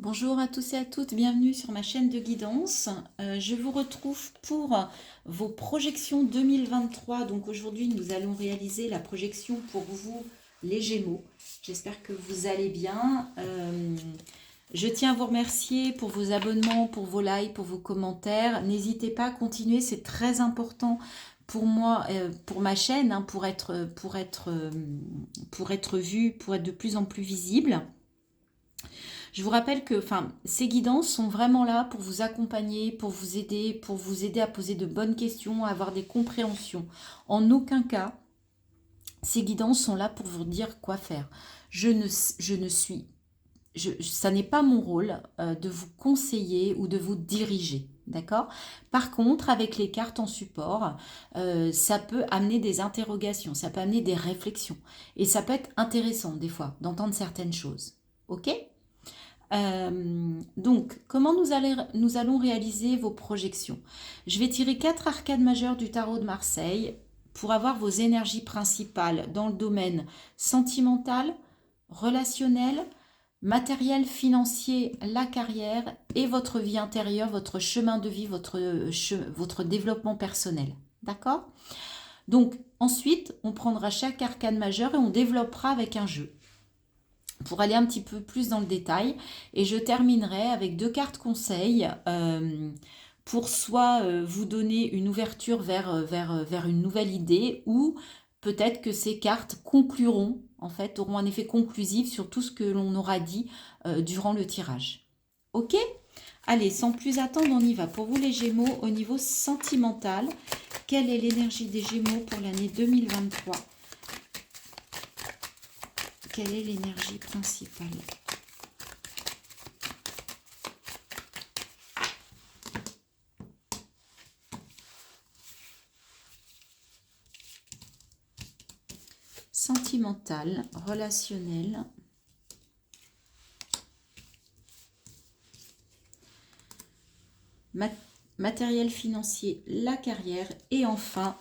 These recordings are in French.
Bonjour à tous et à toutes, bienvenue sur ma chaîne de guidance. Je vous retrouve pour vos projections 2023. Donc aujourd'hui, nous allons réaliser la projection pour vous, les Gémeaux. J'espère que vous allez bien. Je tiens à vous remercier pour vos abonnements, pour vos likes, pour vos commentaires. N'hésitez pas à continuer, c'est très important pour moi, pour ma chaîne, hein, pour être vue, pour être de plus en plus visible. Je vous rappelle que ces guidances sont vraiment là pour vous accompagner, pour vous aider à poser de bonnes questions, à avoir des compréhensions. En aucun cas, ces guidances sont là pour vous dire quoi faire. Ça n'est pas mon rôle de vous conseiller ou de vous diriger. D'accord? Par contre, avec les cartes en support, ça peut amener des interrogations, ça peut amener des réflexions. Et ça peut être intéressant des fois d'entendre certaines choses. Ok? Donc, comment nous allons réaliser vos projections? Je vais tirer 4 arcades majeures du tarot de Marseille pour avoir vos énergies principales dans le domaine sentimental, relationnel, matériel, financier, la carrière et votre vie intérieure, votre chemin de vie, votre développement personnel. D'accord? Donc, ensuite, on prendra chaque arcane majeure et on développera avec un jeu pour aller un petit peu plus dans le détail. Et je terminerai avec 2 cartes conseils pour soit vous donner une ouverture vers une nouvelle idée, ou peut-être que ces cartes concluront, en fait, auront un effet conclusif sur tout ce que l'on aura dit durant le tirage. Ok? Allez, sans plus attendre, on y va. Pour vous les Gémeaux, au niveau sentimental, quelle est l'énergie des Gémeaux pour l'année 2023? Quelle est l'énergie principale? Sentimental, relationnel, matériel financier, la carrière et enfin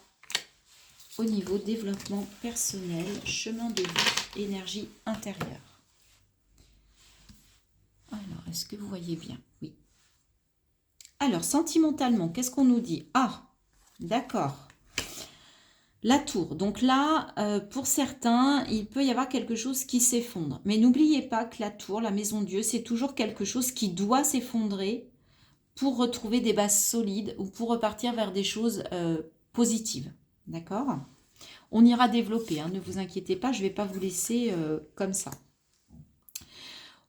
au niveau développement personnel, chemin de vie, énergie intérieure. Alors, est-ce que vous voyez bien? Oui. Alors, sentimentalement, qu'est-ce qu'on nous dit? Ah, d'accord. La tour. Donc là, pour certains, il peut y avoir quelque chose qui s'effondre. Mais n'oubliez pas que la tour, la maison de Dieu, c'est toujours quelque chose qui doit s'effondrer pour retrouver des bases solides ou pour repartir vers des choses positives. D'accord? On ira développer, hein, ne vous inquiétez pas, je ne vais pas vous laisser comme ça.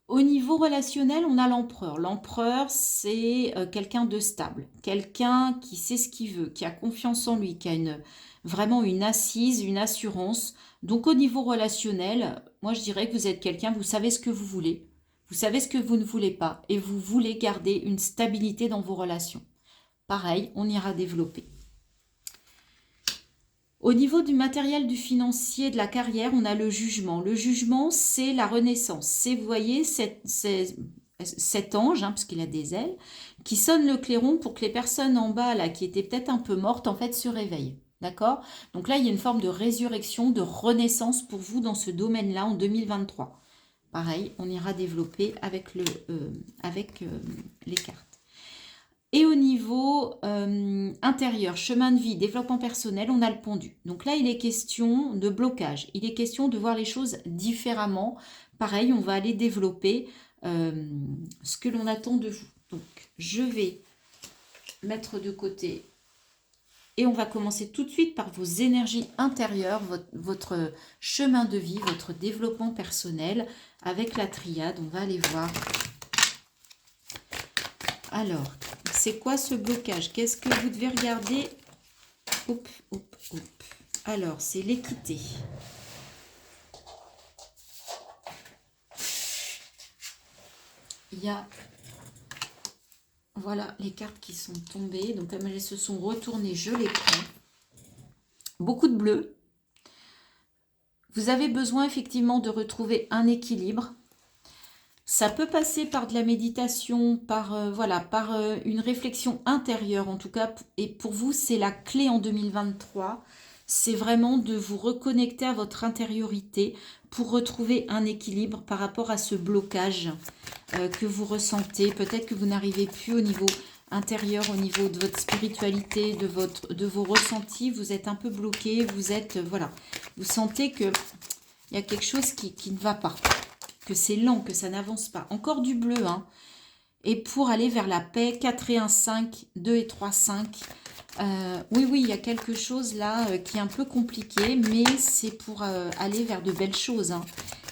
Au niveau relationnel, on a l'empereur. L'empereur, c'est quelqu'un de stable, quelqu'un qui sait ce qu'il veut, qui a confiance en lui, qui a vraiment une assise, une assurance. Donc au niveau relationnel, moi je dirais que vous êtes quelqu'un, vous savez ce que vous voulez, vous savez ce que vous ne voulez pas et vous voulez garder une stabilité dans vos relations. Pareil, on ira développer. Au niveau du matériel, du financier, de la carrière, on a le jugement. Le jugement, c'est la renaissance. C'est, vous voyez, cet ange, hein, parce qu'il a des ailes, qui sonne le clairon pour que les personnes en bas, là, qui étaient peut-être un peu mortes, en fait, se réveillent. D'accord? Donc là, il y a une forme de résurrection, de renaissance pour vous dans ce domaine-là en 2023. Pareil, on ira développer avec les cartes. Et au niveau intérieur, chemin de vie, développement personnel, on a le pendu. Donc là, il est question de blocage. Il est question de voir les choses différemment. Pareil, on va aller développer ce que l'on attend de vous. Donc, je vais mettre de côté. Et on va commencer tout de suite par vos énergies intérieures, votre chemin de vie, votre développement personnel. Avec la triade, on va aller voir. Alors, c'est quoi ce blocage? Qu'est-ce que vous devez regarder? Hop, hop, hop. Alors, c'est l'équité. Il y a, voilà, les cartes qui sont tombées. Donc, comme elles se sont retournées, je les prends. Beaucoup de bleu. Vous avez besoin effectivement de retrouver un équilibre. Ça peut passer par de la méditation, par une réflexion intérieure en tout cas. Et pour vous, c'est la clé en 2023. C'est vraiment de vous reconnecter à votre intériorité pour retrouver un équilibre par rapport à ce blocage que vous ressentez. Peut-être que vous n'arrivez plus au niveau intérieur, au niveau de votre spiritualité, de vos ressentis. Vous êtes un peu bloqué, vous êtes, voilà, vous sentez que il y a quelque chose qui ne va pas, que c'est lent, que ça n'avance pas. Encore du bleu, hein. Et pour aller vers la paix, 4 et 1, 5, 2 et 3, 5. Oui, il y a quelque chose là qui est un peu compliqué, mais c'est pour aller vers de belles choses, hein.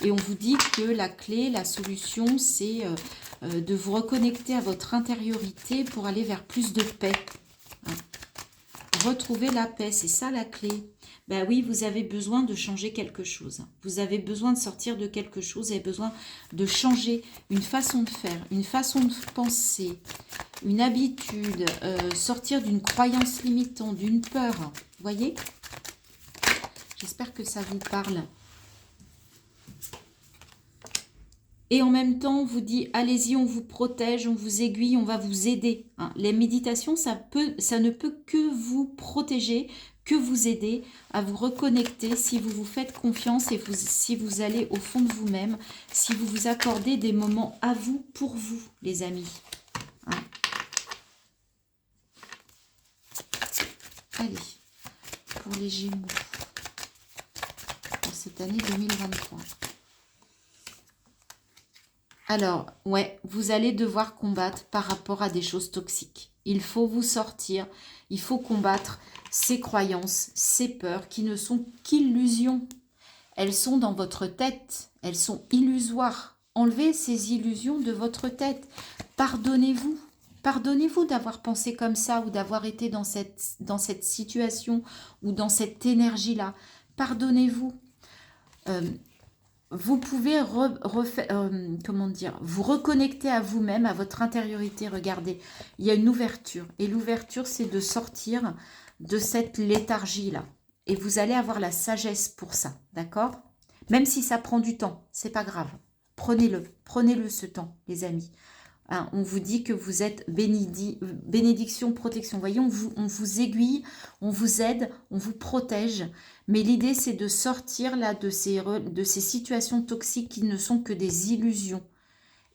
Et on vous dit que la clé, la solution, c'est de vous reconnecter à votre intériorité pour aller vers plus de paix, hein. Retrouver la paix, c'est ça la clé. Ben oui, vous avez besoin de changer quelque chose. Vous avez besoin de sortir de quelque chose. Vous avez besoin de changer une façon de faire, une façon de penser, une habitude, sortir d'une croyance limitante, d'une peur. Vous voyez? J'espère que ça vous parle. Et en même temps, on vous dit, allez-y, on vous protège, on vous aiguille, on va vous aider, hein. Les méditations, ça ne peut que vous protéger, que vous aider à vous reconnecter si vous vous faites confiance et si vous allez au fond de vous-même, si vous vous accordez des moments à vous, pour vous, les amis, hein. Allez, pour les Gémeaux, pour cette année 2023. Alors, ouais, vous allez devoir combattre par rapport à des choses toxiques. Il faut vous sortir, il faut combattre ces croyances, ces peurs qui ne sont qu'illusions. Elles sont dans votre tête, elles sont illusoires. Enlevez ces illusions de votre tête. Pardonnez-vous. Pardonnez-vous d'avoir pensé comme ça ou d'avoir été dans cette situation ou dans cette énergie-là. Pardonnez-vous. Vous pouvez vous reconnecter à vous-même, à votre intériorité. Regardez, il y a une ouverture. Et l'ouverture, c'est de sortir de cette léthargie-là. Et vous allez avoir la sagesse pour ça, d'accord? Même si ça prend du temps, c'est pas grave. Prenez-le ce temps, les amis. Hein, on vous dit que vous êtes bénédiction, protection. Vous voyez, on vous aiguille, on vous aide, on vous protège. Mais l'idée, c'est de sortir là de ces situations toxiques qui ne sont que des illusions.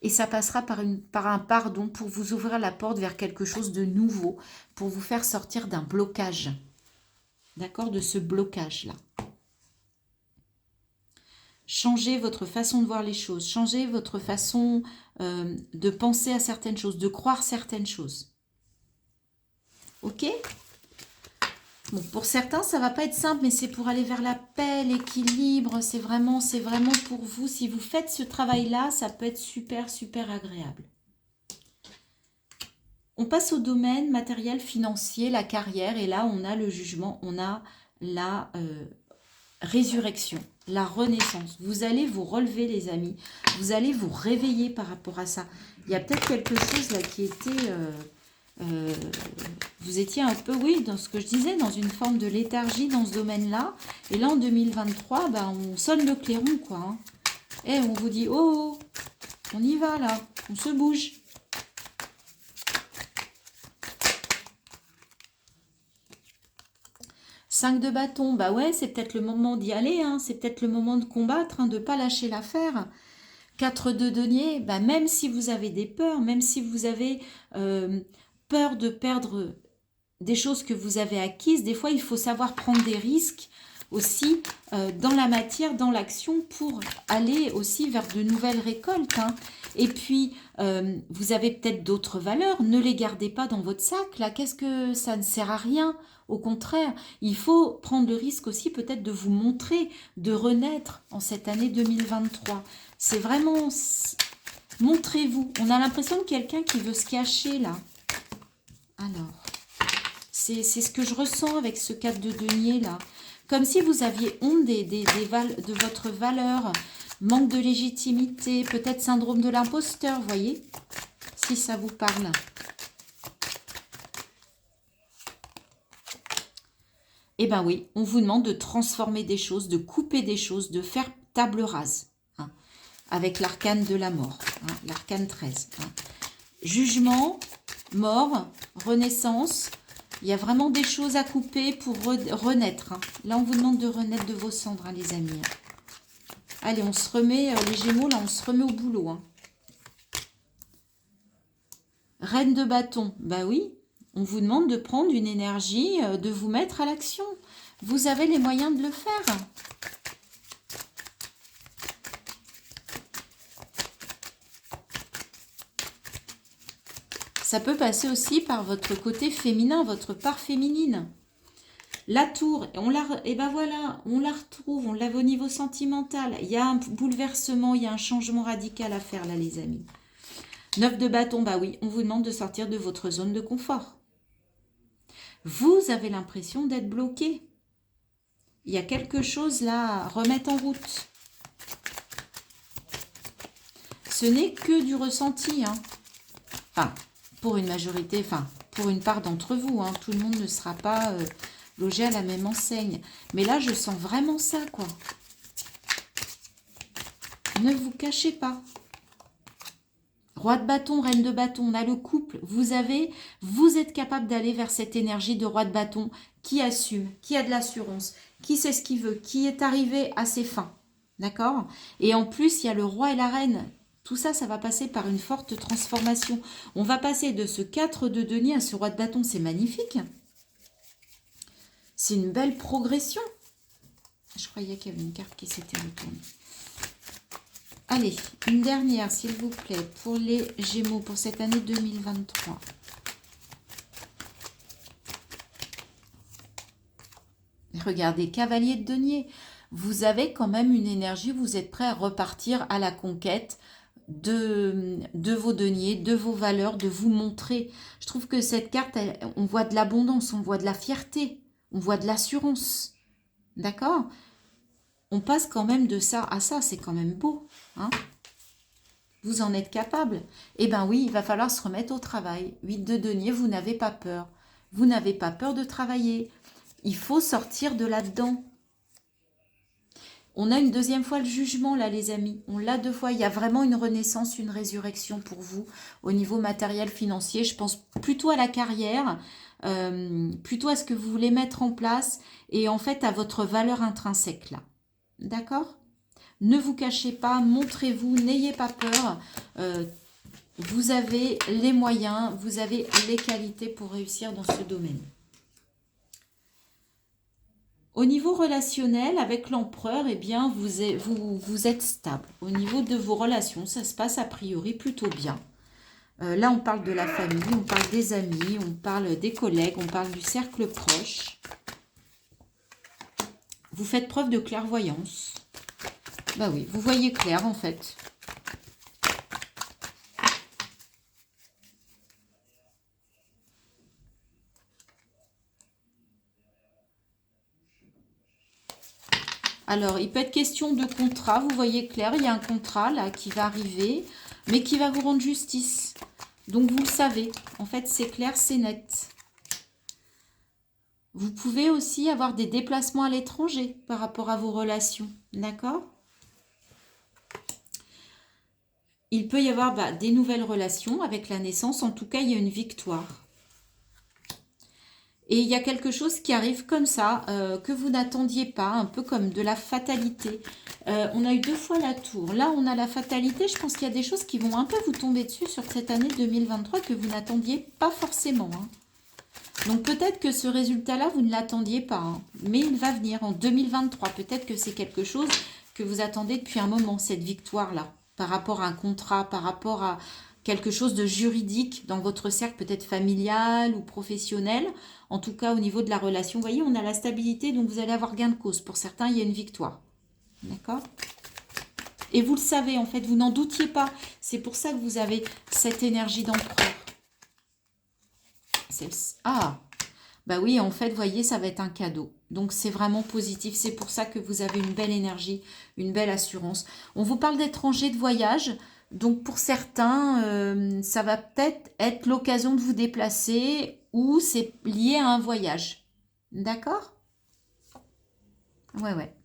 Et ça passera par un pardon pour vous ouvrir la porte vers quelque chose de nouveau, pour vous faire sortir d'un blocage. D'accord? De ce blocage-là. Changez votre façon de voir les choses, changez votre façon de penser à certaines choses, de croire certaines choses. Ok? Bon, pour certains, ça va pas être simple, mais c'est pour aller vers la paix, l'équilibre. C'est vraiment pour vous. Si vous faites ce travail-là, ça peut être super, super agréable. On passe au domaine matériel, financier, la carrière. Et là, on a le jugement, on a la résurrection, la renaissance. Vous allez vous relever, les amis. Vous allez vous réveiller par rapport à ça. Il y a peut-être quelque chose là qui était... vous étiez un peu, oui, dans ce que je disais, dans une forme de léthargie dans ce domaine-là. Et là, en 2023, ben, on sonne le clairon, quoi, hein. Et on vous dit, oh, on y va, là. On se bouge. Cinq de bâton, bah ouais, c'est peut-être le moment d'y aller, hein. C'est peut-être le moment de combattre, hein, de ne pas lâcher l'affaire. 4 de denier, bah même si vous avez des peurs, même si vous avez peur de perdre des choses que vous avez acquises, des fois il faut savoir prendre des risques aussi dans la matière, dans l'action, pour aller aussi vers de nouvelles récoltes, hein. Et puis, vous avez peut-être d'autres valeurs, ne les gardez pas dans votre sac, là, qu'est-ce que ça ne sert à rien? Au contraire, il faut prendre le risque aussi peut-être de vous montrer, de renaître en cette année 2023. C'est vraiment... Montrez-vous. On a l'impression de quelqu'un qui veut se cacher, là. Alors, c'est ce que je ressens avec ce 4 de denier, là. Comme si vous aviez honte de votre valeur, manque de légitimité, peut-être syndrome de l'imposteur, vous voyez, si ça vous parle. Eh bien oui, on vous demande de transformer des choses, de couper des choses, de faire table rase, hein, avec l'arcane de la mort, hein, l'arcane 13. Hein. Jugement, mort, renaissance. Il y a vraiment des choses à couper pour renaître, hein. Là, on vous demande de renaître de vos cendres, hein, les amis. Allez, on se remet, les Gémeaux, là, on se remet au boulot, hein. Reine de bâton, bah oui, on vous demande de prendre une énergie, de vous mettre à l'action. Vous avez les moyens de le faire. Ça peut passer aussi par votre côté féminin, votre part féminine. La tour, et ben voilà, on la retrouve, on l'a au niveau sentimental. Il y a un bouleversement, il y a un changement radical à faire là, les amis. 9 de bâton, bah oui, on vous demande de sortir de votre zone de confort. Vous avez l'impression d'être bloqué. Il y a quelque chose là à remettre en route. Ce n'est que du ressenti, hein. Enfin, pour une majorité, enfin, pour une part d'entre vous, hein. Tout le monde ne sera pas logé à la même enseigne. Mais là, je sens vraiment ça, quoi. Ne vous cachez pas. Roi de bâton, reine de bâton, on a le couple. Vous êtes capable d'aller vers cette énergie de roi de bâton qui assume, qui a de l'assurance, qui sait ce qu'il veut, qui est arrivé à ses fins. D'accord? Et en plus, il y a le roi et la reine. Tout ça, ça va passer par une forte transformation. On va passer de ce 4 de denier à ce roi de bâton. C'est magnifique. C'est une belle progression. Je croyais qu'il y avait une carte qui s'était retournée. Allez, une dernière, s'il vous plaît, pour les Gémeaux, pour cette année 2023. Regardez, cavalier de denier. Vous avez quand même une énergie, vous êtes prêt à repartir à la conquête de vos deniers, de vos valeurs, de vous montrer. Je trouve que cette carte, on voit de l'abondance, on voit de la fierté, on voit de l'assurance. D'accord ? On passe quand même de ça à ça, c'est quand même beau. Hein, vous en êtes capable. Eh bien oui, il va falloir se remettre au travail. 8 de denier, vous n'avez pas peur. Vous n'avez pas peur de travailler. Il faut sortir de là-dedans. On a une deuxième fois le jugement là, les amis. On l'a 2 fois. Il y a vraiment une renaissance, une résurrection pour vous au niveau matériel, financier. Je pense plutôt à la carrière, plutôt à ce que vous voulez mettre en place et en fait à votre valeur intrinsèque là. D'accord ? Ne vous cachez pas, montrez-vous, n'ayez pas peur. Vous avez les moyens, vous avez les qualités pour réussir dans ce domaine. Au niveau relationnel, avec l'empereur, eh bien, vous êtes stable. Au niveau de vos relations, ça se passe a priori plutôt bien. Là, on parle de la famille, on parle des amis, on parle des collègues, on parle du cercle proche. Vous faites preuve de clairvoyance. Bah oui, vous voyez clair en fait. Alors, il peut être question de contrat, vous voyez clair, il y a un contrat là qui va arriver, mais qui va vous rendre justice. Donc, vous le savez, en fait, c'est clair, c'est net. Vous pouvez aussi avoir des déplacements à l'étranger par rapport à vos relations, d'accord ? Il peut y avoir des nouvelles relations avec la naissance, en tout cas, il y a une victoire. Et il y a quelque chose qui arrive comme ça, que vous n'attendiez pas, un peu comme de la fatalité. On a eu 2 fois la tour. Là, on a la fatalité. Je pense qu'il y a des choses qui vont un peu vous tomber dessus sur cette année 2023 que vous n'attendiez pas forcément. Hein. Donc peut-être que ce résultat-là, vous ne l'attendiez pas. Hein, mais il va venir en 2023. Peut-être que c'est quelque chose que vous attendez depuis un moment, cette victoire-là. Par rapport à un contrat, par rapport à quelque chose de juridique dans votre cercle, peut-être familial ou professionnel. En tout cas, au niveau de la relation, vous voyez, on a la stabilité, donc vous allez avoir gain de cause. Pour certains, il y a une victoire. D'accord ? Et vous le savez, en fait, vous n'en doutiez pas. C'est pour ça que vous avez cette énergie d'empereur. Ah, bah oui, en fait, vous voyez, ça va être un cadeau. Donc, c'est vraiment positif. C'est pour ça que vous avez une belle énergie, une belle assurance. On vous parle d'étrangers, de voyage. Donc, pour certains, ça va peut-être être l'occasion de vous déplacer ou c'est lié à un voyage. D'accord ? Ouais.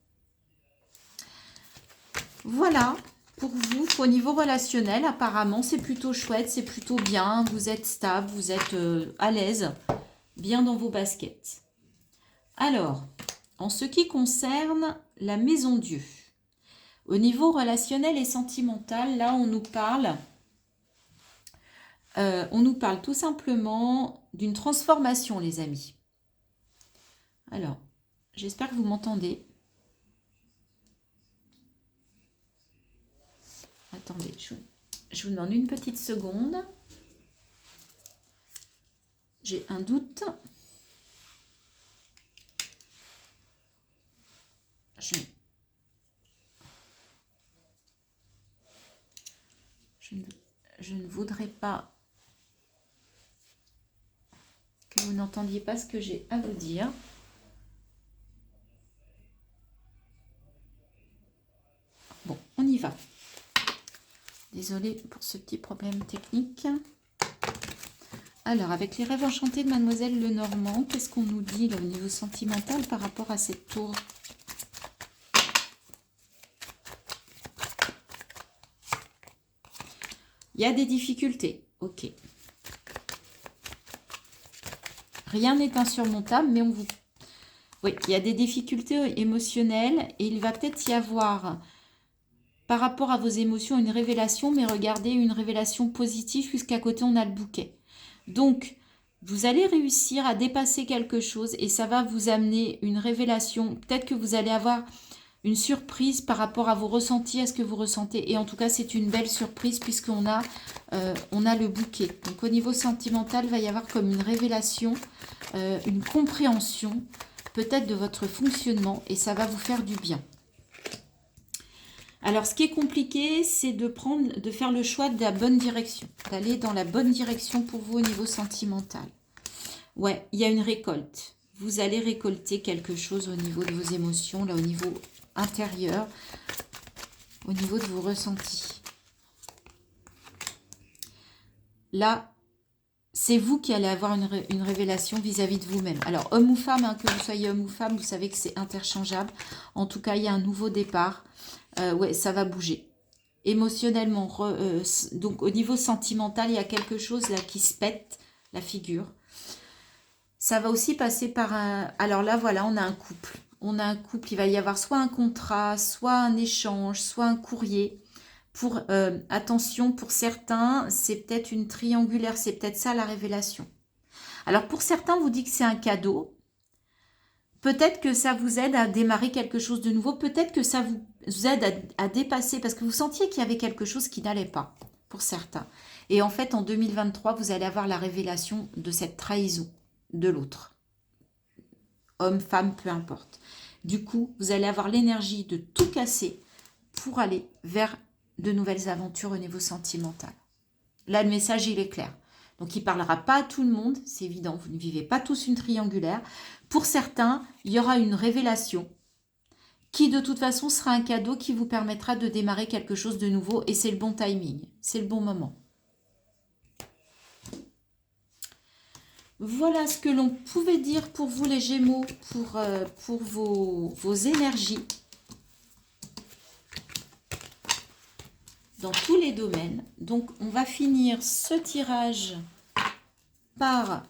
Voilà, pour vous, au niveau relationnel, apparemment, c'est plutôt chouette, c'est plutôt bien. Vous êtes stable, vous êtes à l'aise, bien dans vos baskets. Alors, en ce qui concerne la maison Dieu, au niveau relationnel et sentimental, là, on nous parle On nous parle tout simplement d'une transformation, les amis. Alors, j'espère que vous m'entendez. Attendez, je vous demande une petite seconde. J'ai un doute. Je ne voudrais pas que vous n'entendiez pas ce que j'ai à vous dire. Bon, on y va. Désolée pour ce petit problème technique. Alors, avec les rêves enchantés de Mademoiselle Lenormand, qu'est-ce qu'on nous dit là, au niveau sentimental par rapport à cette tour? Il y a des difficultés, ok. Rien n'est insurmontable, mais on vous... Oui, il y a des difficultés émotionnelles et il va peut-être y avoir, par rapport à vos émotions, une révélation, mais regardez, une révélation positive, puisqu'à côté, on a le bouquet. Donc, vous allez réussir à dépasser quelque chose et ça va vous amener une révélation. Peut-être que vous allez avoir une surprise par rapport à vos ressentis, à ce que vous ressentez. Et en tout cas, c'est une belle surprise puisqu'on a, on a le bouquet. Donc, au niveau sentimental, il va y avoir comme une révélation, une compréhension peut-être de votre fonctionnement et ça va vous faire du bien. Alors, ce qui est compliqué, c'est de faire le choix de la bonne direction, d'aller dans la bonne direction pour vous au niveau sentimental. Ouais, il y a une récolte. Vous allez récolter quelque chose au niveau de vos émotions, là, au niveau intérieur, au niveau de vos ressentis. Là, c'est vous qui allez avoir une révélation vis-à-vis de vous-même. Alors, homme ou femme, hein, que vous soyez homme ou femme, vous savez que c'est interchangeable. En tout cas, il y a un nouveau départ. Ouais, ça va bouger. Émotionnellement, donc au niveau sentimental, il y a quelque chose là qui se pète, la figure. Ça va aussi passer par un... Alors là, voilà, on a un couple. On a un couple, il va y avoir soit un contrat, soit un échange, soit un courrier. Pour attention, pour certains, c'est peut-être une triangulaire, c'est peut-être ça la révélation. Alors pour certains, on vous dit que c'est un cadeau. Peut-être que ça vous aide à démarrer quelque chose de nouveau. Peut-être que ça vous aide à dépasser parce que vous sentiez qu'il y avait quelque chose qui n'allait pas pour certains. Et en fait, en 2023, vous allez avoir la révélation de cette trahison de l'autre. Homme, femme, peu importe. Du coup, vous allez avoir l'énergie de tout casser pour aller vers de nouvelles aventures au niveau sentimental. Là, le message, il est clair. Donc, il ne parlera pas à tout le monde, c'est évident, vous ne vivez pas tous une triangulaire. Pour certains, il y aura une révélation qui, de toute façon, sera un cadeau qui vous permettra de démarrer quelque chose de nouveau et c'est le bon timing, c'est le bon moment. Voilà ce que l'on pouvait dire pour vous, les Gémeaux, pour vos énergies dans tous les domaines. Donc, on va finir ce tirage par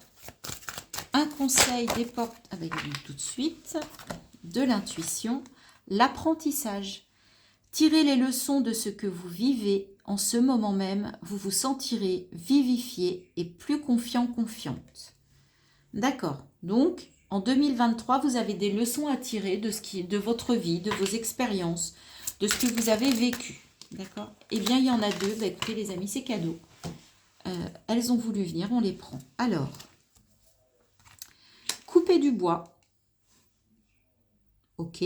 un conseil des portes, avec tout de suite, de l'intuition, l'apprentissage. Tirez les leçons de ce que vous vivez. En ce moment même, vous vous sentirez vivifié et plus confiant, confiante. D'accord. Donc, en 2023, vous avez des leçons à tirer de votre vie, de vos expériences, de ce que vous avez vécu. D'accord. Eh bien, il y en a deux. Bah, écoutez, les amis, c'est cadeau. Elles ont voulu venir, on les prend. Alors, couper du bois. Ok.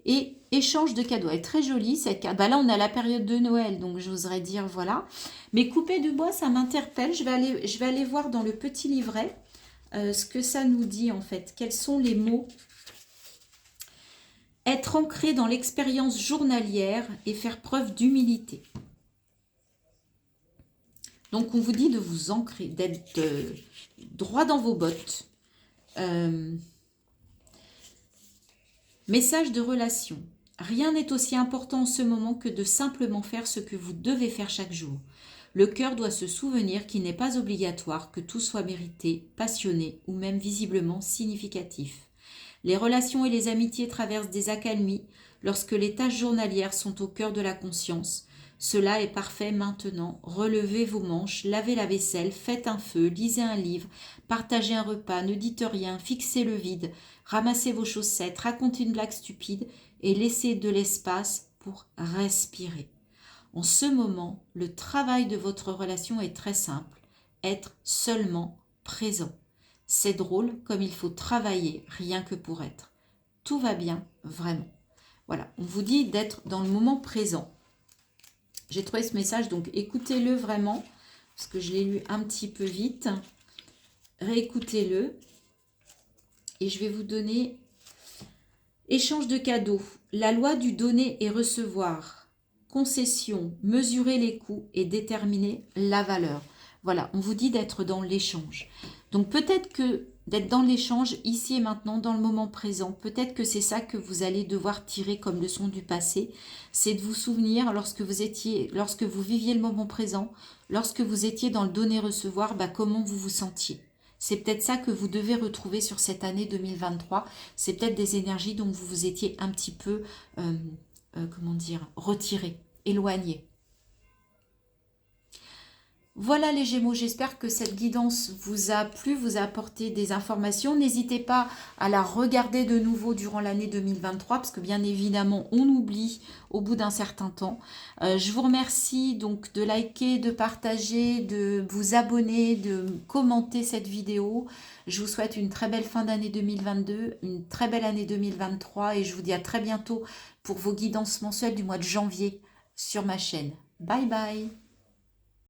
Et échange de cadeaux. Elle est très jolie cette carte. Bah là, on a la période de Noël, donc j'oserais dire voilà. Mais couper du bois, ça m'interpelle. Je vais aller voir dans le petit livret ce que ça nous dit en fait. Quels sont les mots? Être ancré dans l'expérience journalière et faire preuve d'humilité. Donc, on vous dit de vous ancrer, d'être droit dans vos bottes. Message de relation. Rien n'est aussi important en ce moment que de simplement faire ce que vous devez faire chaque jour. Le cœur doit se souvenir qu'il n'est pas obligatoire que tout soit mérité, passionné ou même visiblement significatif. Les relations et les amitiés traversent des accalmies lorsque les tâches journalières sont au cœur de la conscience. Cela est parfait maintenant. Relevez vos manches, lavez la vaisselle, faites un feu, lisez un livre, partagez un repas, ne dites rien, fixez le vide, ramassez vos chaussettes, racontez une blague stupide et laissez de l'espace pour respirer. En ce moment, le travail de votre relation est très simple. Être seulement présent. C'est drôle comme il faut travailler rien que pour être. Tout va bien, vraiment. Voilà, on vous dit d'être dans le moment présent. J'ai trouvé ce message, donc écoutez-le vraiment, parce que je l'ai lu un petit peu vite. Réécoutez-le. Et je vais vous donner échange de cadeaux. La loi du donner et recevoir. Concession, mesurer les coûts et déterminer la valeur. Voilà, on vous dit d'être dans l'échange. Donc peut-être que d'être dans l'échange ici et maintenant, dans le moment présent, peut-être que c'est ça que vous allez devoir tirer comme leçon du passé, c'est de vous souvenir lorsque vous viviez le moment présent, lorsque vous étiez dans le donner-recevoir, comment vous vous sentiez. C'est peut-être ça que vous devez retrouver sur cette année 2023. C'est peut-être des énergies dont vous vous étiez un petit peu, retiré, éloigné. Voilà les Gémeaux, j'espère que cette guidance vous a plu, vous a apporté des informations. N'hésitez pas à la regarder de nouveau durant l'année 2023 parce que bien évidemment on oublie au bout d'un certain temps. Je vous remercie donc de liker, de partager, de vous abonner, de commenter cette vidéo. Je vous souhaite une très belle fin d'année 2022, une très belle année 2023 et je vous dis à très bientôt pour vos guidances mensuelles du mois de janvier sur ma chaîne. Bye bye!